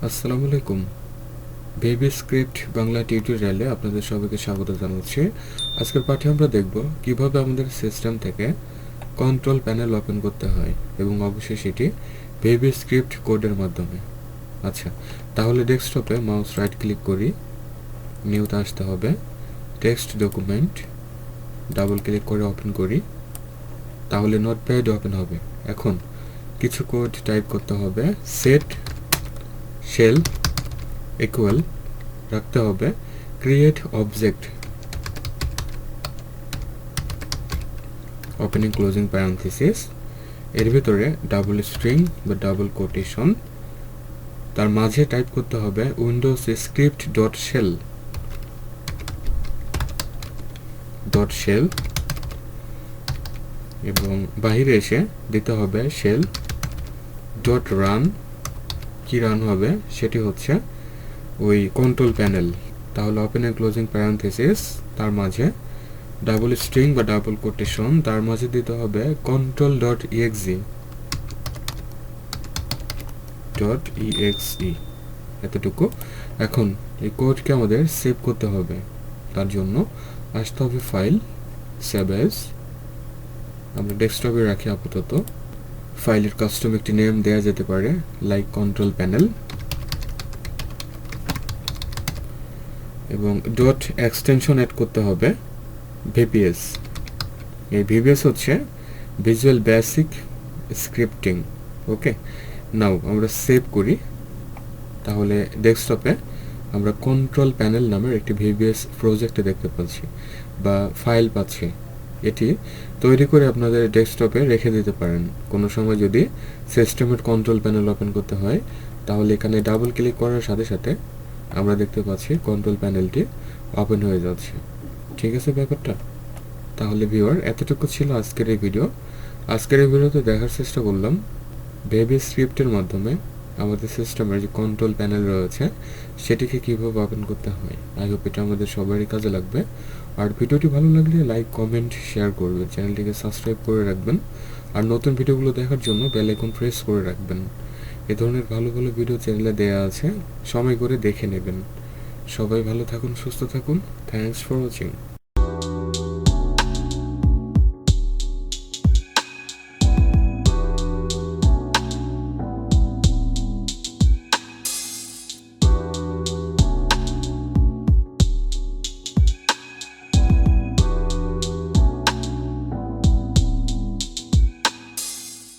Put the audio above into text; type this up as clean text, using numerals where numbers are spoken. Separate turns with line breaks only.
আসসালামু আলাইকুম। VBScript বাংলা টিউটোরিয়ালে আপনাদের সবাইকে স্বাগত জানাচ্ছি। আজকের পাঠে আমরা দেখব কিভাবে আমাদের সিস্টেম থেকে কন্ট্রোল প্যানেল ওপেন করতে হয় এবং অবশ্যই সেটি VBScript কোডের মাধ্যমে। আচ্ছা, তাহলে ডেস্কটপে মাউস রাইট ক্লিক করি, নিউতে আসতে হবে, টেক্সট ডকুমেন্ট ডাবল ক্লিক করে ওপেন করি, তাহলে নোটপ্যাড ওপেন হবে। এখন কিছু কোড টাইপ করতে হবে। সেট শেল ইকুয়াল রাখতে হবে create object opening closing parenthesis, এর ভিতরে ডাবল স্ট্রিং বা ডাবল কোটেশন, তার মাঝে টাইপ করতে হবে উইন্ডোজ স্ক্রিপ্ট ডট শেল এবং বাহিরে এসে দিতে হবে শেল ডট রান। কি রান হবে সেটি হচ্ছে ওই কন্ট্রোল প্যানেল। তাহলে ওপেনিং ক্লোজিং প্যারেনথেসিস, তার মাঝে ডাবল স্ট্রিং বা ডাবল কোটেশন, তার মাঝে দিতে হবে কন্ট্রোল ডট exe এতটুকু। এখন এই কোডকে আমাদের সেভ করতে হবে। তার জন্য আসতে হবে ফাইল, সেভ অ্যাজ। আমরা ডেস্কটপে রাখি আপাতত। ফাইলের কাস্টম একটি নেম দেওয়া যেতে পারে, লাইক কন্ট্রোল প্যানেল, এবং ডট এক্সটেনশন অ্যাড করতে হবে VBS। এই VBS হচ্ছে ভিজুয়াল বেসিক স্ক্রিপ্টিং। ওকে, নাও আমরা সেভ করি। তাহলে ডেস্কটপে আমরা কন্ট্রোল প্যানেল নামের একটি VBS প্রজেক্ট দেখতে পাচ্ছি বা ফাইল পাচ্ছি। এটি তৈরি করে আপনাদের ডেস্কটপে রেখে দিতে পারেন। কোনো সময় যদি সিস্টেমের কন্ট্রোল প্যানেল ওপেন করতে হয়, তাহলে এখানে ডাবল ক্লিক করার সাথে সাথে আমরা দেখতে পাচ্ছি কন্ট্রোল প্যানেলটি ওপেন হয়ে যাচ্ছে। ঠিক আছে ব্যাপারটা? তাহলে ভিউয়ার, এতটুকু ছিল আজকের এই ভিডিও। আজকের এই ভিডিওতে দেখার চেষ্টা করলাম VBScript-এর মাধ্যমে আমাদের সিস্টেমের যে কন্ট্রোল প্যানেল রয়েছে সেটিকে কীভাবে ওপেন করতে হয়। আই হোপ এটা আমাদের সবারই কাজে লাগবে। আর ভিডিওটি ভালো লাগলে লাইক, কমেন্ট, শেয়ার করবেন, চ্যানেলটিকে সাবস্ক্রাইব করে রাখবেন, আর নতুন ভিডিওগুলো দেখার জন্য বেল আইকন প্রেস করে রাখবেন। এ ধরনের ভালো ভালো ভিডিও চ্যানেলে দেওয়া আছে, সময় করে দেখে নেবেন। সবাই ভালো থাকুন, সুস্থ থাকুন। Thanks for watching.